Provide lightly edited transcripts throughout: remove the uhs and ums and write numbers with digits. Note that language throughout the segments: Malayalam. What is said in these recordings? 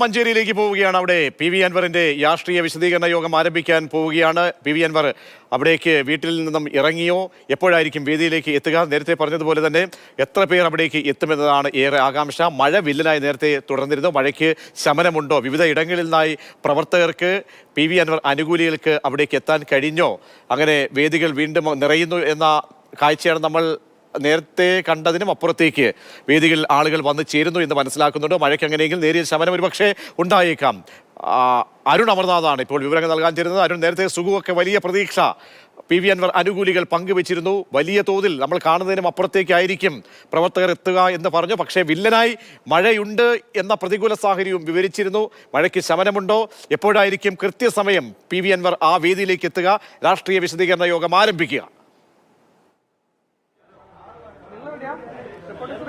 മഞ്ചേരിയിലേക്ക് പോവുകയാണ്. അവിടെ പി.വി. അൻവറിന്റെ രാഷ്ട്രീയ വിശദീകരണ യോഗം ആരംഭിക്കാൻ പോവുകയാണ്. പി.വി. അൻവർ അവിടേക്ക് വീട്ടിൽ നിന്നും ഇറങ്ങിയോ? എപ്പോഴായിരിക്കും വേദിയിലേക്ക് എത്തുക? നേരത്തെ പറഞ്ഞതുപോലെ തന്നെ എത്ര പേർ അവിടേക്ക് എത്തുമെന്നതാണ് ഏറെ ആകാംക്ഷ. മഴ വില്ലനായി നേരത്തെ തുടർന്നിരുന്നു. മഴയ്ക്ക് ശമനമുണ്ടോ? വിവിധ ഇടങ്ങളിൽ നിന്നായി പ്രവർത്തകർക്ക്, പി.വി. അൻവർ അനുകൂലികൾക്ക് അവിടേക്ക് എത്താൻ കഴിഞ്ഞോ? അങ്ങനെ വേദികൾ വീണ്ടും നിറയുന്നു എന്ന കാഴ്ചയാണ് നമ്മൾ നേരത്തെ കണ്ടതിനും അപ്പുറത്തേക്ക് വേദികളിൽ ആളുകൾ വന്നു ചേരുന്നു എന്ന് മനസ്സിലാക്കുന്നുണ്ട്. മഴയ്ക്ക് അങ്ങനെയെങ്കിൽ നേരിയ ശമനം ഒരുപക്ഷെ ഉണ്ടായേക്കാം. അരുൺ അമർനാഥാണ് ഇപ്പോൾ വിവരങ്ങൾ നൽകാൻ ചേരുന്നത്. അരുൺ, നേരത്തെ സുഖുവൊക്കെ വലിയ പ്രതീക്ഷ പി.വി. അൻവർ അനുകൂലികൾ പങ്കുവച്ചിരുന്നു. വലിയ തോതിൽ നമ്മൾ കാണുന്നതിനും അപ്പുറത്തേക്കായിരിക്കും പ്രവർത്തകർ എത്തുക എന്ന് പറഞ്ഞു. പക്ഷേ വില്ലനായി മഴയുണ്ട് എന്ന പ്രതികൂല സാഹചര്യവും വിവരിച്ചിരുന്നു. മഴയ്ക്ക് ശമനമുണ്ടോ? എപ്പോഴായിരിക്കും കൃത്യസമയം പി.വി. അൻവർ ആ വേദിയിലേക്ക് എത്തുക? രാഷ്ട്രീയ വിശദീകരണ യോഗം ആരംഭിക്കുക?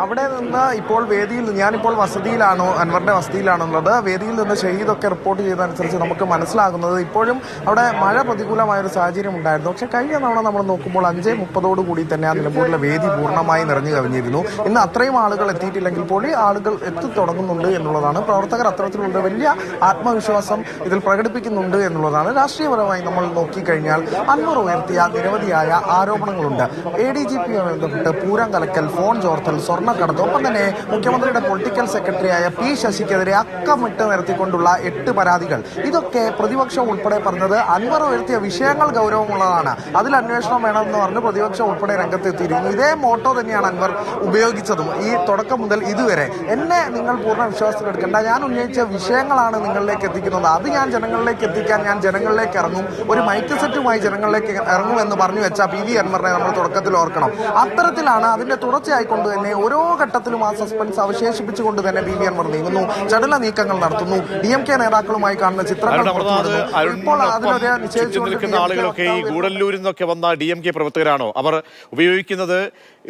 അവിടെ നിന്ന് ഇപ്പോൾ വേദിയിൽ ഞാനിപ്പോൾ വസതിയിലാണോ, അൻവറിന്റെ വസതിയിലാണുള്ളത്. വേദിയിൽ നിന്ന് ഷഹീദൊക്കെ റിപ്പോർട്ട് ചെയ്തതനുസരിച്ച് നമുക്ക് മനസ്സിലാകുന്നത് ഇപ്പോഴും അവിടെ മഴ പ്രതികൂലമായ ഒരു സാഹചര്യം ഉണ്ടായിരുന്നു. പക്ഷെ കഴിഞ്ഞ തവണ നമ്മൾ നോക്കുമ്പോൾ 5:30 കൂടി തന്നെ ആ നിലമ്പൂരിലെ വേദി പൂർണ്ണമായി നിറഞ്ഞു കവിഞ്ഞിരുന്നു. ഇന്ന് അത്രയും ആളുകൾ എത്തിയിട്ടില്ലെങ്കിൽ പോലും ആളുകൾ എത്തിത്തുടങ്ങുന്നുണ്ട് എന്നുള്ളതാണ്. പ്രവർത്തകർ അത്തരത്തിലുള്ള വലിയ ആത്മവിശ്വാസം ഇതിൽ പ്രകടിപ്പിക്കുന്നുണ്ട് എന്നുള്ളതാണ്. രാഷ്ട്രീയപരമായി നമ്മൾ നോക്കിക്കഴിഞ്ഞാൽ അൻവർ ഉയർത്തിയ നിരവധിയായ ആരോപണങ്ങളുണ്ട്. ADGPയുമായി ബന്ധപ്പെട്ട് പൂരം കലക്കൽ, ഫോൺ ചോർത്തൽ, സ്വർണ്ണക്കടത്ത്, ഒപ്പം തന്നെ മുഖ്യമന്ത്രിയുടെ പൊളിറ്റിക്കൽ സെക്രട്ടറിയായ P. ശശിക്കെതിരെ അക്കമിട്ട് നിരത്തിക്കൊണ്ടുള്ള 8 പരാതികൾ. ഇതൊക്കെ പ്രതിപക്ഷം ഉൾപ്പെടെ പറഞ്ഞത് അൻവർ ഉയർത്തിയ വിഷയങ്ങൾ ഗൗരവമുള്ളതാണ്, അതിൽ അന്വേഷണം വേണമെന്ന് പറഞ്ഞ് പ്രതിപക്ഷം ഉൾപ്പെടെ രംഗത്തെത്തിയിരുന്നു. ഇതേ മോട്ടോ തന്നെയാണ് അൻവർ ഉപയോഗിച്ചതും ഈ തുടക്കം മുതൽ ഇതുവരെ. എന്നെ നിങ്ങൾ പൂർണ്ണ വിശ്വാസത്തിലെടുക്കേണ്ട, ഞാൻ ഉന്നയിച്ച വിഷയങ്ങളാണ് നിങ്ങളിലേക്ക് എത്തിക്കുന്നത്, അത് ഞാൻ ജനങ്ങളിലേക്ക് എത്തിക്കാൻ ഞാൻ ജനങ്ങളിലേക്ക് ഇറങ്ങും, ഒരു മൈക്ക് സെറ്റുമായി ജനങ്ങളിലേക്ക് ഇറങ്ങുമെന്ന് പറഞ്ഞു വെച്ച പി.വി. അൻവറിനെ നമ്മൾ തുടക്കത്തിൽ ഓർക്കണം. അത്തരത്തിലാണ് അതിന്റെ തുടർച്ചയായിക്കൊണ്ട് തന്നെ ഓരോ ഘട്ടത്തിലും ആ സസ്പെൻസ് അവശേഷിപ്പിച്ചുകൊണ്ട് തന്നെ പി.വി. അൻവർ നീങ്ങുന്നു, ചടുല നീക്കങ്ങൾ നടത്തുന്നു, DMK നേതാക്കളുമായി കാണുന്ന ചിത്രങ്ങൾ. ഇപ്പോൾ അതിനൊരു നിൽക്കുന്ന ആളുകളൊക്കെ ഈ ഗൂഡല്ലൂരിൽ നിന്നൊക്കെ വന്ന DMK പ്രവർത്തകരാണോ? അവർ ഉപയോഗിക്കുന്നത്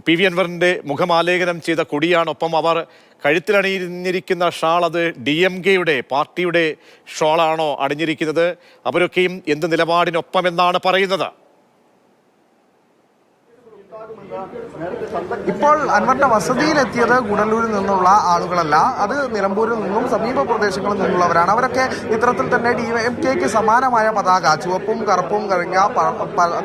പി.വി. അൻവറിന്റെ മുഖമാലേഖനം ചെയ്ത കൊടിയാണ്. ഒപ്പം അവർ കഴുത്തിലണിഞ്ഞിരിക്കുന്ന ഷാൾ അത് DMKയുടെ പാർട്ടിയുടെ ഷാളാണോ അണിഞ്ഞിരിക്കുന്നത്? അവരൊക്കെയും എന്ത് നിലപാടിനൊപ്പമെന്നാണ് പറയുന്നത്? ഇപ്പോൾ അൻവറിന്റെ വസതിയിലെത്തിയത് ഗുഡല്ലൂരിൽ നിന്നുള്ള ആളുകളല്ല, അത് നിലമ്പൂരിൽ നിന്നും സമീപ പ്രദേശങ്ങളിൽ നിന്നുള്ളവരാണ്. അവരൊക്കെ ഇത്തരത്തിൽ തന്നെ DMKക്ക് സമാനമായ പതാക, ചുവപ്പും കറുപ്പും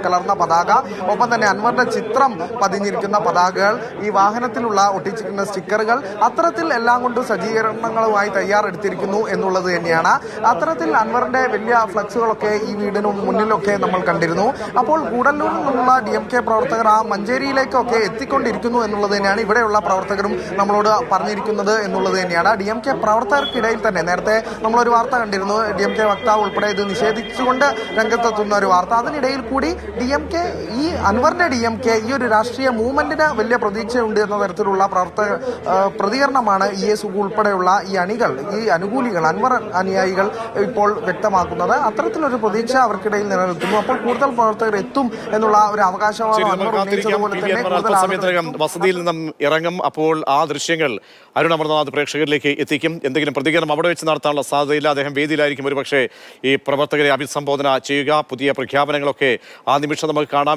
കലർന്ന പതാക, ഒപ്പം തന്നെ അൻവറിന്റെ ചിത്രം പതിഞ്ഞിരിക്കുന്ന പതാകകൾ, ഈ വാഹനത്തിലുള്ള ഒട്ടിച്ചിരിക്കുന്ന സ്റ്റിക്കറുകൾ, അത്തരത്തിൽ എല്ലാം കൊണ്ട് സജ്ജീകരണങ്ങളുമായി തയ്യാറെടുത്തിരിക്കുന്നു എന്നുള്ളത് തന്നെയാണ്. അത്തരത്തിൽ അൻവറിന്റെ വലിയ ഫ്ലക്സുകളൊക്കെ ഈ വീടിനും മുന്നിലൊക്കെ നമ്മൾ കണ്ടിരുന്നു. അപ്പോൾ ഗൂഡല്ലൂരിൽ നിന്നുള്ള DMK പ്രവർത്തകർ ആ മഞ്ചേരിയിലേക്കൊക്കെ എത്തിക്കൊണ്ടിരിക്കുന്നു എന്നുള്ളത് തന്നെയാണ് ഇവിടെയുള്ള പ്രവർത്തകരും നമ്മളോട് പറഞ്ഞിരിക്കുന്നത് എന്നുള്ളത് തന്നെയാണ്. DMK പ്രവർത്തകർക്കിടയിൽ തന്നെ നേരത്തെ നമ്മളൊരു വാർത്ത കണ്ടിരുന്നു, DMK വക്താവ് ഉൾപ്പെടെ ഇത് നിഷേധിച്ചുകൊണ്ട് രംഗത്തെത്തുന്ന ഒരു വാർത്ത. അതിനിടയിൽ കൂടി DMK, ഈ അൻവറിന്റെ DMK ഈ ഒരു രാഷ്ട്രീയ മൂവ്മെന്റിന് വലിയ പ്രതീക്ഷയുണ്ട് എന്ന തരത്തിലുള്ള പ്രതികരണമാണ് സുഖു ഉൾപ്പെടെയുള്ള ഈ അണികൾ, ഈ അനുകൂലികൾ, അൻവർ അനുയായികൾ ഇപ്പോൾ വ്യക്തമാക്കുന്നത്. അത്തരത്തിലൊരു പ്രതീക്ഷ അവർക്കിടയിൽ നിലനിൽക്കുന്നു. അപ്പോൾ കൂടുതൽ പ്രവർത്തകർ എത്തും എന്നുള്ള ഒരു അവകാശവാദം അൻവർ ഉന്നയിച്ചതുപോലെ തന്നെ സമയത്തിനകം വസതിയിൽ നിന്നും ഇറങ്ങും. അപ്പോൾ ആ ദൃശ്യങ്ങൾ അരുൺ അമർനാഥ് പ്രേക്ഷകരിലേക്ക് എത്തിക്കും. എന്തെങ്കിലും പ്രതികരണം അവിടെ വെച്ച് നടത്താനുള്ള സാധ്യതയില്ല. അദ്ദേഹം വേദിയിലായിരിക്കും ഒരുപക്ഷെ ഈ പ്രവർത്തകരെ അഭിസംബോധന ചെയ്യുക. പുതിയ പ്രഖ്യാപനങ്ങളൊക്കെ ആ നിമിഷം നമുക്ക് കാണാം.